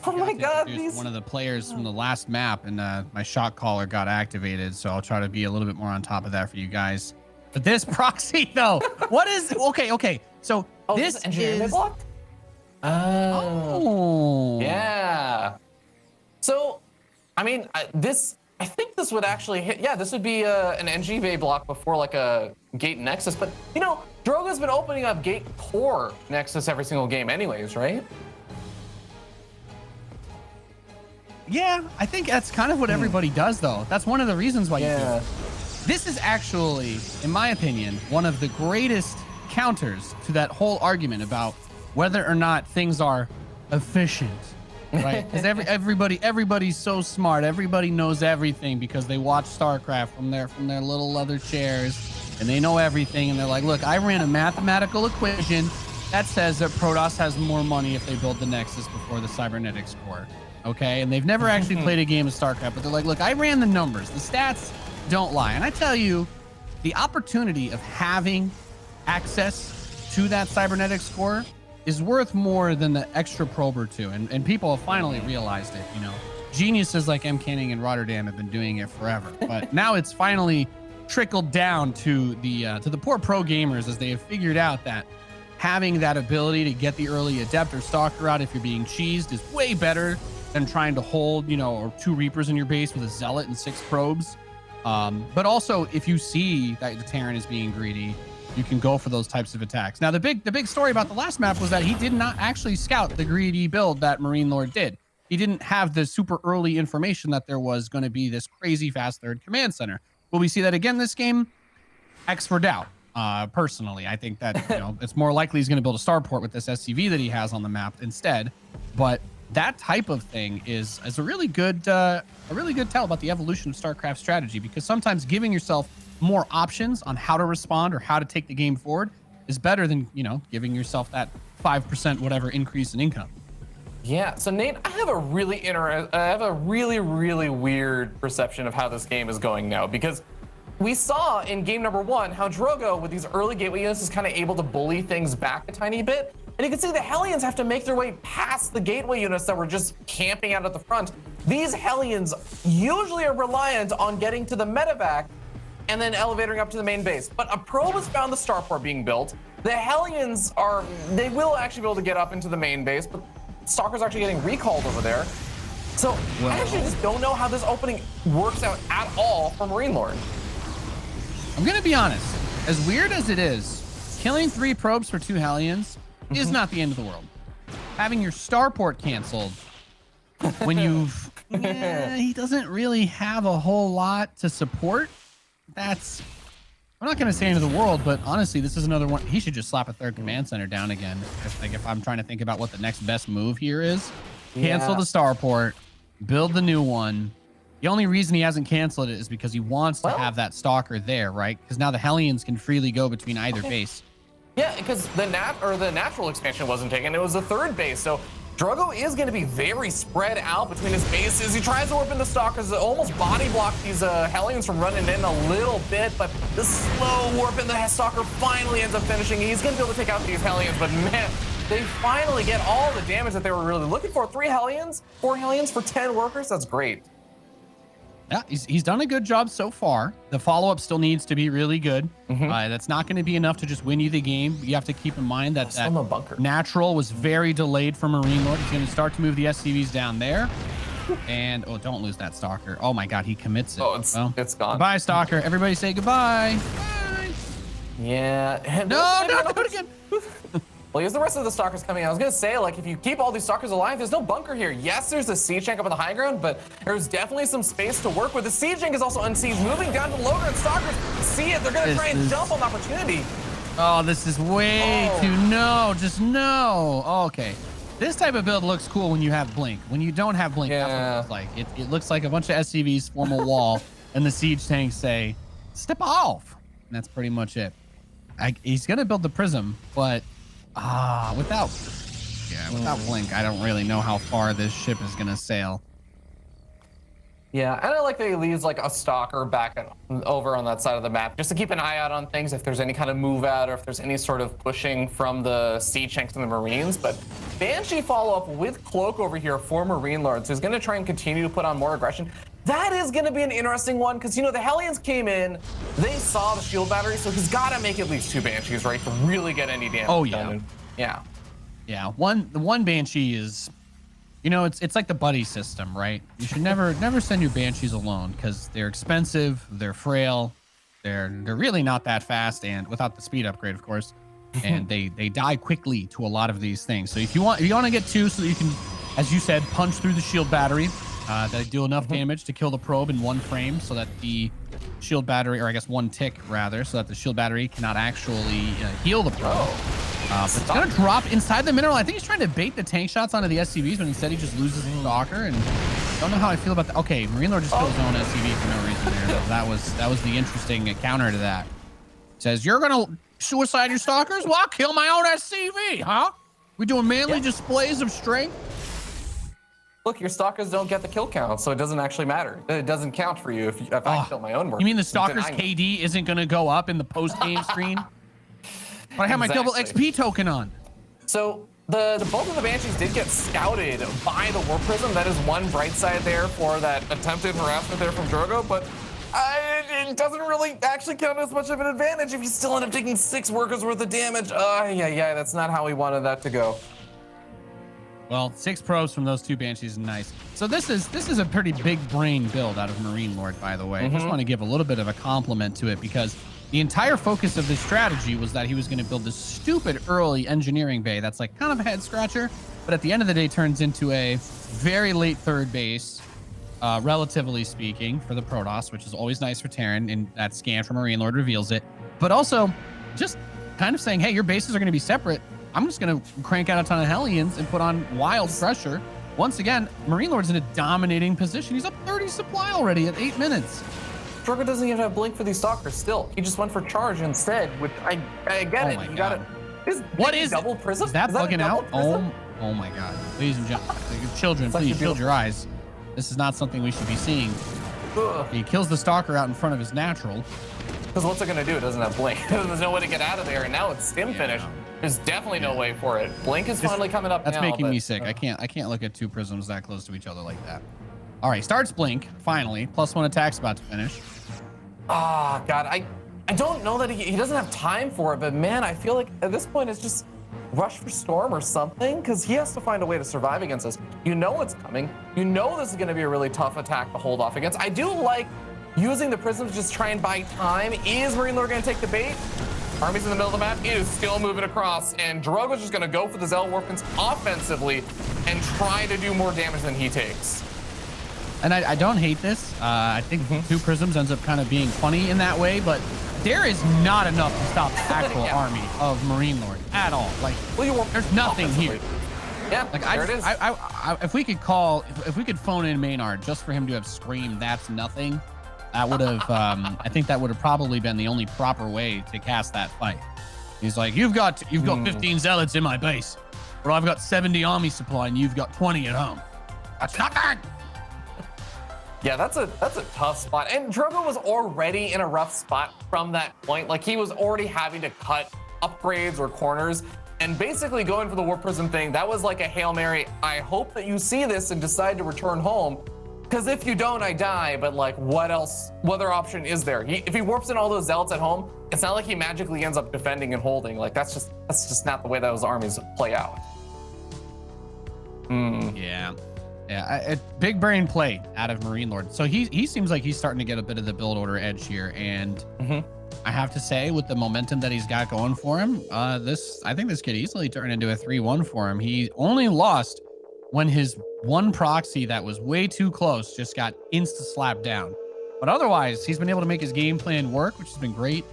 Oh my God! One of the players from the last map, and my shot caller got activated, so I'll try to be a little bit more on top of that for you guys. But this proxy, though, what is okay? So this is block. Oh, yeah. So, I mean, I think this would actually hit. Yeah, this would be an NG block before like a Gate Nexus. But you know, Drogo's been opening up Gate Core Nexus every single game, anyways, right? Yeah, I think that's kind of what everybody does, though. That's one of the reasons why you do it. This is actually, in my opinion, one of the greatest counters to that whole argument about whether or not things are efficient, right? Because everybody's so smart. Everybody knows everything because they watch StarCraft from their little leather chairs, and they know everything. And they're like, look, I ran a mathematical equation that says that Protoss has more money if they build the Nexus before the cybernetics core. Okay, and they've never actually played a game of StarCraft, but they're like, look, I ran the numbers. The stats don't lie. And I tell you, the opportunity of having access to that cybernetics core is worth more than the extra probe or two. And people have finally realized it. You know, geniuses like M. Canning and Rotterdam have been doing it forever, but now it's finally trickled down to the poor pro gamers as they have figured out that having that ability to get the early adept or stalker out if you're being cheesed is way better than trying to hold, you know, or 2 Reapers in your base with a Zealot and 6 probes. But also, if you see that the Terran is being greedy, you can go for those types of attacks. Now, the big story about the last map was that he did not actually scout the greedy build that MarineLorD did. He didn't have the super early information that there was going to be this crazy fast third command center. Will we see that again this game? X for doubt. Personally, I think that, you know, it's more likely he's going to build a starport with this SCV that he has on the map instead. But that type of thing is a really good tell about the evolution of StarCraft strategy, because sometimes giving yourself more options on how to respond or how to take the game forward is better than, you know, giving yourself that 5% whatever increase in income. Yeah. So Nate, I have a really weird perception of how this game is going now, because we saw in game number 1 how Drogo with these early gateway units is kind of able to bully things back a tiny bit. And you can see the Hellions have to make their way past the gateway units that were just camping out at the front. These Hellions usually are reliant on getting to the medevac and then elevatoring up to the main base. But a probe has found the starport being built. The Hellions they will actually be able to get up into the main base, but Stalker's actually getting recalled over there. So I actually just don't know how this opening works out at all for MarineLorD. I'm gonna be honest, as weird as it is, killing 3 probes for 2 Hellions is not the end of the world. Having your starport canceled when he doesn't really have a whole lot to support. That's, I'm not going to say end of the world, but honestly, this is another one. He should just slap a 3rd command center down again. If I'm trying to think about what the next best move here is, cancel the starport, build the new one. The only reason he hasn't canceled it is because he wants to have that stalker there, right? Because now the Hellions can freely go between either base. Yeah, because the natural expansion wasn't taken. It was the 3rd base. So Drogo is going to be very spread out between his bases. He tries to warp in the Stalkers, almost body block these Hellions from running in a little bit, but the slow warp in the Stalker finally ends up finishing. He's going to be able to take out these Hellions, but man, they finally get all the damage that they were really looking for. 3 Hellions, 4 Hellions for 10 workers. That's great. Yeah, he's done a good job so far. The follow-up still needs to be really good. That's not going to be enough to just win you the game. You have to keep in mind that, bunker. Natural was very delayed for MarineLorD. He's going to start to move the SCVs down there. And, oh, don't lose that Stalker. Oh, my God, he commits it. Oh, it's gone. Goodbye, Stalker. Everybody say goodbye. Bye. Yeah. No, do it again. Well, here's the rest of the Stalkers coming out. I was going to say, like, if you keep all these Stalkers alive, there's no bunker here. Yes, there's a siege tank up on the high ground, but there's definitely some space to work with. The siege tank is also unsieged, moving down to the low ground. Stalkers see it. They're going to try and jump on the opportunity. Oh, this is way too no. Just no. Oh, okay. This type of build looks cool when you have Blink. When you don't have Blink, that's what it looks like. It looks like a bunch of SCVs form a wall, and the siege tanks say, step off. And that's pretty much it. He's going to build the Prism, but without Blink, I don't really know how far this ship is going to sail. Yeah, and I like that he leaves like a Stalker back over on that side of the map just to keep an eye out on things if there's any kind of move out or if there's any sort of pushing from the siege tanks and the Marines. But Banshee follow up with Cloak over here for MarineLorD, so he's going to try and continue to put on more aggression. That is going to be an interesting one because, you know, the Hellions came in, they saw the shield battery, so he's got to make at least 2 Banshees, right, to really get any damage done. Yeah. One Banshee is, you know, it's like the buddy system, right? You should never send your Banshees alone because they're expensive, they're frail, they're really not that fast, and without the speed upgrade, of course, and they die quickly to a lot of these things. So if you want to get 2 so that you can, as you said, punch through the shield battery, that do enough damage to kill the probe in 1 frame so that the shield battery, or I guess 1 tick rather, so that the shield battery cannot actually heal the probe. But it's going to drop inside the mineral. I think he's trying to bait the tank shots onto the SCVs, but instead he just loses the Stalker. And I don't know how I feel about that. Okay, MarineLorD just killed his own SCV for no reason there. That was the interesting counter to that. Says, you're going to suicide your Stalkers? Well, I'll kill my own SCV, huh? We doing manly displays of strength? Look, your Stalkers don't get the kill count, so it doesn't actually matter. It doesn't count for you if I kill my own work. You mean the Stalker's KD isn't going to go up in the post-game screen? But I have my double XP token on. So the both of the Banshees did get scouted by the Warp Prism. That is one bright side there for that attempted harassment there from Drogo, but it doesn't really actually count as much of an advantage if you still end up taking 6 workers worth of damage. Yeah, that's not how we wanted that to go. Well, 6 probes from those 2 Banshees is nice. So this is a pretty big brain build out of MarineLorD, by the way. I just want to give a little bit of a compliment to it because the entire focus of this strategy was that he was going to build this stupid early engineering bay that's like kind of a head scratcher, but at the end of the day turns into a very late 3rd base, relatively speaking, for the Protoss, which is always nice for Terran, and that scan from MarineLorD reveals it. But also just kind of saying, hey, your bases are going to be separate. I'm just going to crank out a ton of Hellions and put on wild pressure. Once again, MarineLorD's in a dominating position. He's up 30 supply already at 8 minutes. Drogo doesn't even have Blink for these Stalkers still. He just went for charge instead, which I get it. You got it. What is double prism? Is that bugging out? Oh my God. Ladies and gentlemen, children, please shield your eyes. This is not something we should be seeing. He kills the Stalker out in front of his natural. Because what's it going to do? It doesn't have Blink. There's no way to get out of there, and now it's stim finish. There's definitely no way for it. Blink is finally coming up now. That's making me sick. I can't look at 2 prisms that close to each other like that. All right, starts Blink, finally. +1 attack's about to finish. Ah, God, I don't know that he doesn't have time for it, but man, I feel like at this point it's just rush for Storm or something, because he has to find a way to survive against this. You know it's coming. You know this is going to be a really tough attack to hold off against. I do like using the prisms to just try and buy time. Is MarineLorD going to take the bait? Army's in the middle of the map. It is still moving across, and Drogo's just going to go for the Zell Warpins offensively and try to do more damage than he takes. And I don't hate this. I think 2 prisms ends up kind of being funny in that way, but there is not enough to stop the actual army of MarineLorD at all. Like, there's nothing here. Yeah, like there it is. If we could phone in Maynard just for him to have screamed, "That's nothing," that would have. I think that would have probably been the only proper way to cast that fight. He's like, "You've got 15 zealots in my base. But I've got 70 army supply and you've got 20 at home. That's nothing. Yeah, that's a tough spot. And Drogo was already in a rough spot from that point. Like, he was already having to cut upgrades or corners, and basically going for the Warp Prism thing, that was like a Hail Mary. I hope that you see this and decide to return home, because if you don't, I die. But like, what other option is there? If he warps in all those Zealots at home, it's not like he magically ends up defending and holding. Like, that's just not the way those armies play out. Yeah, big brain play out of MarineLorD. So he seems like he's starting to get a bit of the build order edge here, and I have to say, with the momentum that he's got going for him, I think this could easily turn into a 3-1 for him. He only lost when his one proxy that was way too close just got insta-slapped down. But otherwise, he's been able to make his game plan work, which has been great.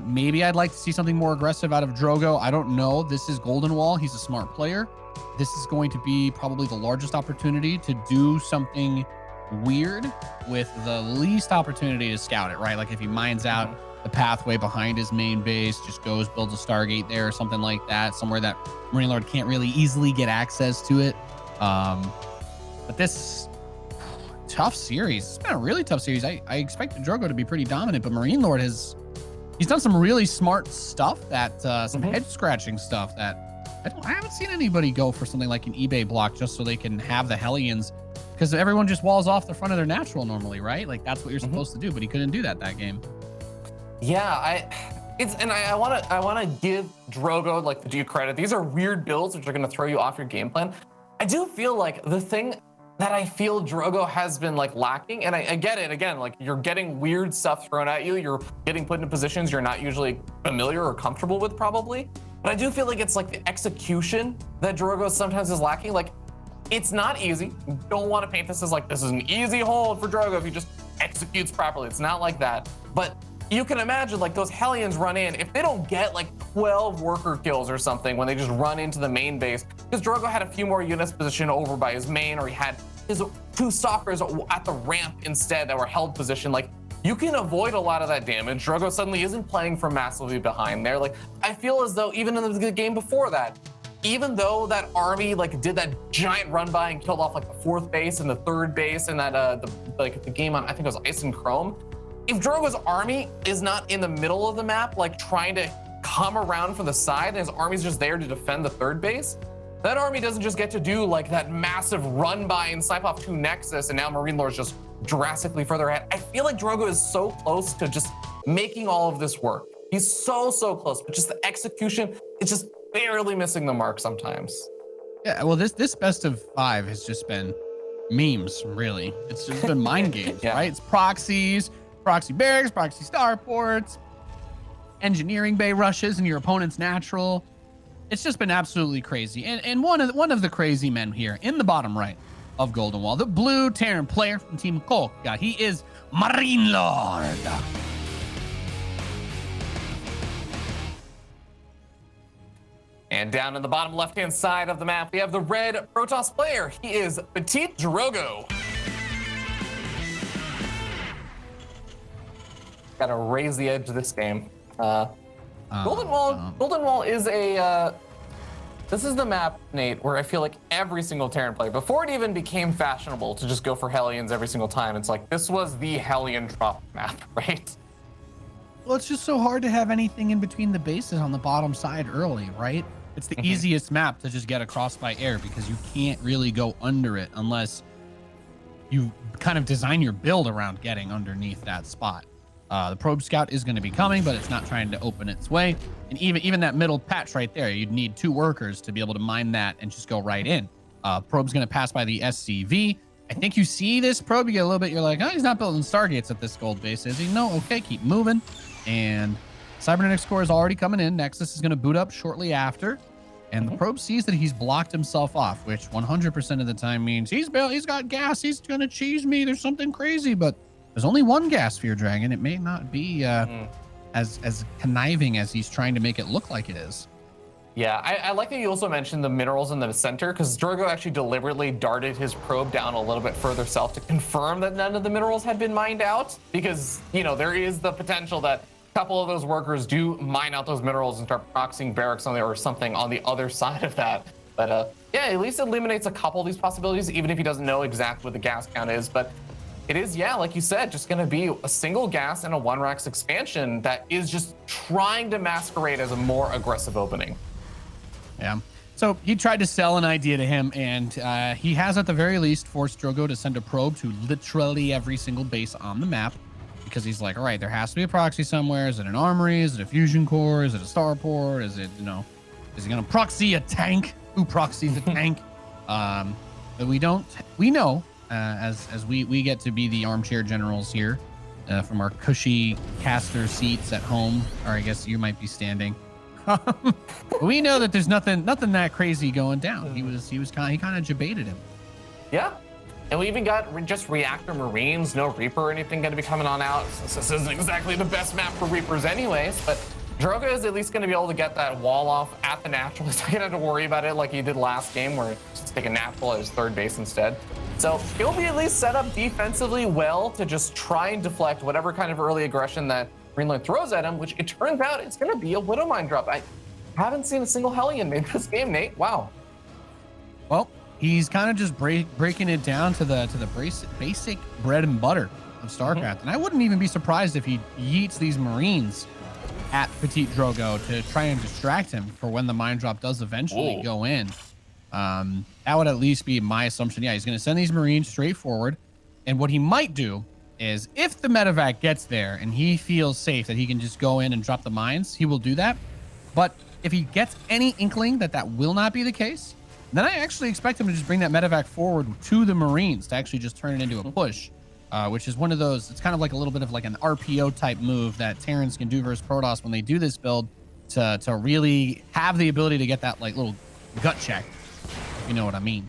Maybe I'd like to see something more aggressive out of Drogo. I don't know. This is Golden Wall. He's a smart player. This is going to be probably the largest opportunity to do something weird with the least opportunity to scout it, right? Like if he mines out the pathway behind his main base, just goes, builds a Stargate there or something like that, somewhere that MarineLorD can't really easily get access to it. But this tough series, it's been a really tough series. I expected Drogo to be pretty dominant, but MarineLorD he's done some really smart stuff, that some head scratching stuff that I haven't seen anybody go for something like an eBay block just so they can have the Hellions, because everyone just walls off the front of their natural normally, right? Like that's what you're supposed to do, but he couldn't do that game. Yeah, I want to give Drogo like the due credit. These are weird builds which are going to throw you off your game plan. I do feel like the thing that I feel Drogo has been like lacking, and I get it, again, like you're getting weird stuff thrown at you, you're getting put into positions you're not usually familiar or comfortable with probably, but I do feel like it's like the execution that Drogo sometimes is lacking. Like, it's not easy. You don't want to paint this as like this is an easy hold for Drogo if he just executes properly. It's not like that. But you can imagine like those Hellions run in, if they don't get like 12 worker kills or something when they just run into the main base, because Drogo had a few more units positioned over by his main, or he had his 2 stalkers at the ramp instead that were held position, like you can avoid a lot of that damage. Drogo suddenly isn't playing from massively behind there. Like, I feel as though even in the game before that, even though that army like did that giant run by and killed off like the 4th base and the 3rd base and that the game on, I think it was Ice and Chrome, if Drogo's army is not in the middle of the map, like trying to come around from the side, and his army's just there to defend the 3rd base, that army doesn't just get to do like that massive run by and snipe off 2 Nexus, and now MarineLorD's just drastically further ahead. I feel like Drogo is so close to just making all of this work. He's so close, but just the execution, it's just barely missing the mark sometimes. Yeah, well, this best of 5 has just been memes, really. It's just been mind games, right? It's proxies, proxy barracks, proxy starports, engineering bay rushes, and your opponent's natural. It's just been absolutely crazy. And one of the crazy men here in the bottom right of Golden Wall, the blue Terran player from Team Kolka, he is MarineLorD. And down in the bottom left-hand side of the map, we have the red Protoss player. He is PtitDrogo. Gotta raise the edge of this game. Golden Wall is this is the map, Nate, where I feel like every single Terran player, before it even became fashionable to just go for Hellions every single time, it's like, this was the Hellion drop map, right? Well, it's just so hard to have anything in between the bases on the bottom side early, right? It's the easiest map to just get across by air, because you can't really go under it unless you kind of design your build around getting underneath that spot. The probe scout is going to be coming, but it's not trying to open its way. And even that middle patch right there, you'd need 2 workers to be able to mine that and just go right in. Probe's going to pass by the SCV. I think you see this probe, you get a little bit, you're like, oh, he's not building Stargates at this gold base, is he? No, okay, keep moving. And Cybernetics core is already coming in. Nexus is going to boot up shortly after. And the probe sees that he's blocked himself off, which 100% of the time means he's got gas, he's going to cheese me, there's something crazy, but there's only 1 gas sphere dragon. It may not be as conniving as he's trying to make it look like it is. Yeah, I like that you also mentioned the minerals in the center, because Drogo actually deliberately darted his probe down a little bit further south to confirm that none of the minerals had been mined out, because, you know, there is the potential that a couple of those workers do mine out those minerals and start proxying barracks on there or something on the other side of that. But yeah, at least it eliminates a couple of these possibilities, even if he doesn't know exactly what the gas count is. But it is, yeah, like you said, just going to be a single gas and a 1-Rax expansion that is just trying to masquerade as a more aggressive opening. Yeah. So he tried to sell an idea to him, and he has at the very least forced Drogo to send a probe to literally every single base on the map, because he's like, all right, there has to be a proxy somewhere. Is it an armory? Is it a fusion core? Is it a starport? Is it, is he going to proxy a tank? Who proxies a tank? But we know, as we get to be the armchair generals here from our cushy caster seats at home, or I guess you might be standing. We know that there's nothing that crazy going down. He kind of debated him. Yeah. And we even got just reactor Marines, no Reaper or anything going to be coming on out. Since this isn't exactly the best map for Reapers anyways, but Drogo is at least going to be able to get that wall off at the natural. He's not going to have to worry about it like he did last game, where just take a natural at his third base instead. So he'll be at least set up defensively well to just try and deflect whatever kind of early aggression that MarineLorD throws at him, which it turns out it's going to be a Widow Mine drop. I haven't seen a single Hellion made this game, Nate. Wow. Well, he's kind of just breaking it down to the basic bread and butter of StarCraft. And I wouldn't even be surprised if he yeets these Marines at PtitDrogo to try and distract him for when the mine drop does eventually go in. That would at least be my assumption. Yeah, he's going to send these Marines straight forward. And what he might do is, if the medevac gets there and he feels safe that he can just go in and drop the mines, he will do that. But if he gets any inkling that will not be the case, then I actually expect him to just bring that medevac forward to the Marines to actually just turn it into a push, which is one of those, it's kind of like a little bit of like an RPO type move that Terrans can do versus Protoss when they do this build to really have the ability to get that like little gut check, if you know what I mean.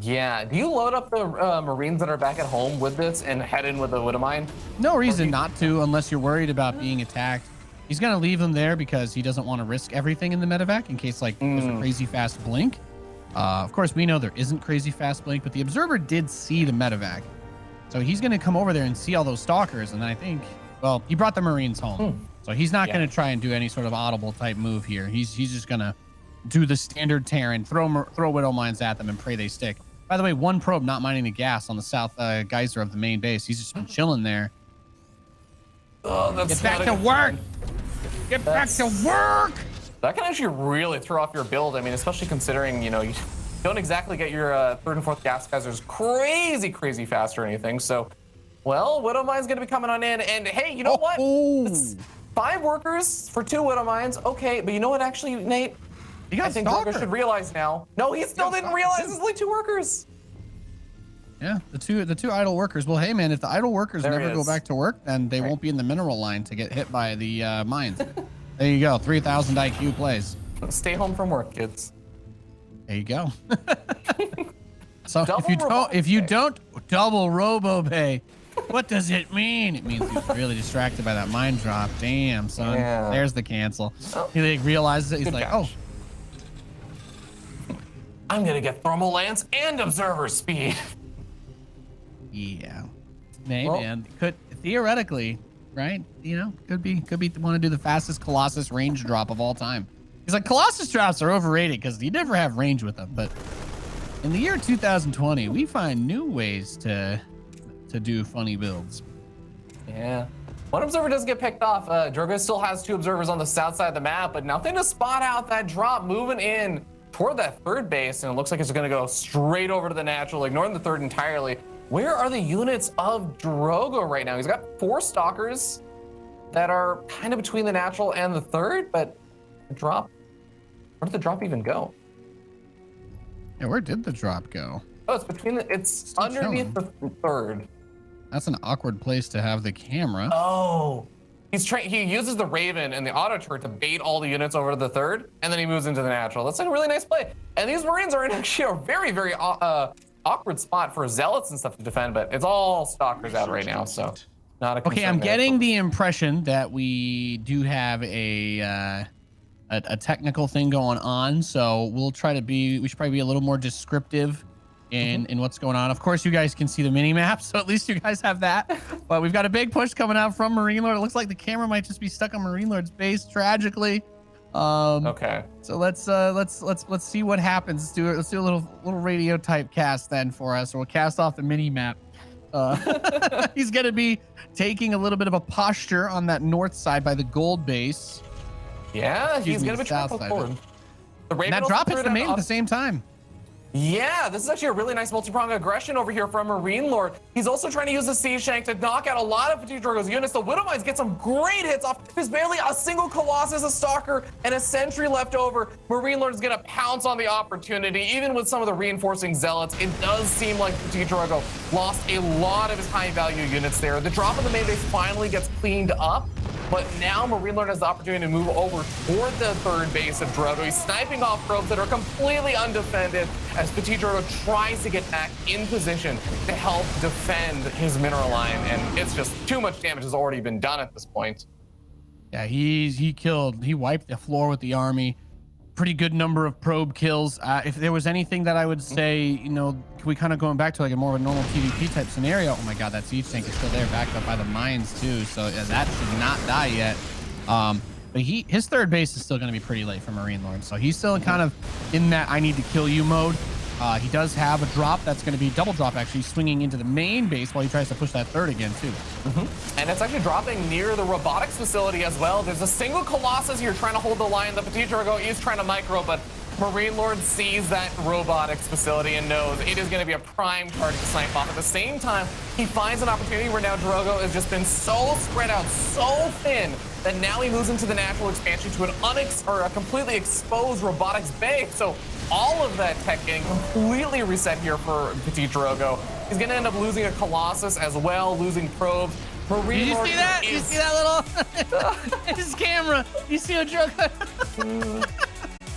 Yeah, do you load up the Marines that are back at home with this and head in with a Widow Mine? No reason not to, unless you're worried about being attacked. He's going to leave them there because he doesn't want to risk everything in the medevac in case like there's a crazy fast blink. Of course, we know there isn't crazy fast blink, but the observer did see the medevac. So he's going to come over there and see all those stalkers. And then I think, well, he brought the Marines home. So he's not going to try and do any sort of audible type move here. He's just going to do the standard Terran, throw Widow Mines at them and pray they stick. By the way, one probe not mining the gas on the south geyser of the main base. He's just been chilling there. Oh, that's Get back to work! Get back to work! That can actually really throw off your build. I mean, especially considering, you don't exactly get your third and fourth gas geysers crazy fast or anything. So, well, Widow Mine's going to be coming on in. And hey, you know what? It's 5 workers for 2 Widow Mines. Okay, but you know what actually, Nate? I think Drogo should realize now. No, he still didn't realize there's only 2 workers. Yeah, the two idle workers. Well, hey man, if the idle workers never go back to work, then they won't be in the mineral line to get hit by the mines. There you go, 3,000 IQ plays. Stay home from work, kids. There you go. So if you don't double robo pay, what does it mean? It means he's really distracted by that mine drop. Damn, son. Yeah. There's the cancel. Oh. He like, realizes it. He's like, oh. I'm gonna get thermal lance and observer speed. Yeah. Hey, man, could theoretically, right? Could be want to do the fastest Colossus range drop of all time. He's like, Colossus drops are overrated because you never have range with them. But in the year 2020, we find new ways to do funny builds. Yeah. One observer does get picked off. Drogo still has 2 observers on the south side of the map, but nothing to spot out that drop moving in toward that third base, and it looks like it's going to go straight over to the natural, ignoring the third entirely. Where are the units of Drogo right now? He's got 4 stalkers that are kind of between the natural and the third, but the drop, where did the drop even go? Yeah, where did the drop go? Oh, it's underneath the third. That's an awkward place to have the camera. Oh, he uses the Raven and the auto turret to bait all the units over to the third, and then he moves into the natural. That's a really nice play. And these Marines are in actually a very awkward spot for zealots and stuff to defend, but it's all stalkers out right now, so not a concern. Okay, I'm getting the impression that we do have a technical thing going on, so we should probably be a little more descriptive in what's going on. Of course, you guys can see the mini map, so at least you guys have that. But we've got a big push coming out from MarineLorD. It looks like the camera might just be stuck on MarineLorD's base, tragically. Okay. So let's see what happens. Let's do a little radio type cast then for us. Or we'll cast off the mini map. He's gonna be taking a little bit of a posture on that north side by the gold base. Yeah, he's gonna be trying to pull forward. And that drop hits the main at the same time. Yeah, this is actually a really nice multi-pronged aggression over here from MarineLorD. He's also trying to use the Sea Shank to knock out a lot of PtitDrogo's units. The Widowmines get some great hits off. There's barely a single Colossus, a Stalker, and a Sentry left over. MarineLorD is going to pounce on the opportunity. Even with some of the reinforcing Zealots, it does seem like PtitDrogo lost a lot of his high-value units there. The drop of the main base finally gets cleaned up. But now MarineLorD has the opportunity to move over toward the third base of Drogo. He's sniping off probes that are completely undefended as PtitDrogo tries to get back in position to help defend his mineral line. And it's just too much damage has already been done at this point. Yeah, he wiped the floor with the army. Pretty good number of probe kills. If there was anything that I would say, you know, we kind of going back to like a more of a normal PvP type scenario. Oh my God, that siege tank is still there, backed up by the mines too. So yeah, that should not die yet. But his third base is still going to be pretty late for MarineLorD. So he's still kind of in that I need to kill you mode. He does have a drop that's going to be double drop, actually swinging into the main base while he tries to push that third again too. And it's actually dropping near the robotics facility as well. There's a single Colossus here trying to hold the line. The PtitDrogo is trying to micro, but MarineLorD sees that robotics facility and knows it is going to be a prime target to snipe off. At the same time, he finds an opportunity where now Drogo has just been so spread out, so thin, that now he moves into the natural expansion to a completely exposed robotics bay. So all of that tech getting completely reset here for PtitDrogo. He's going to end up losing a Colossus as well, losing probes. Did you see that? You see that little his camera? You see a Drogo?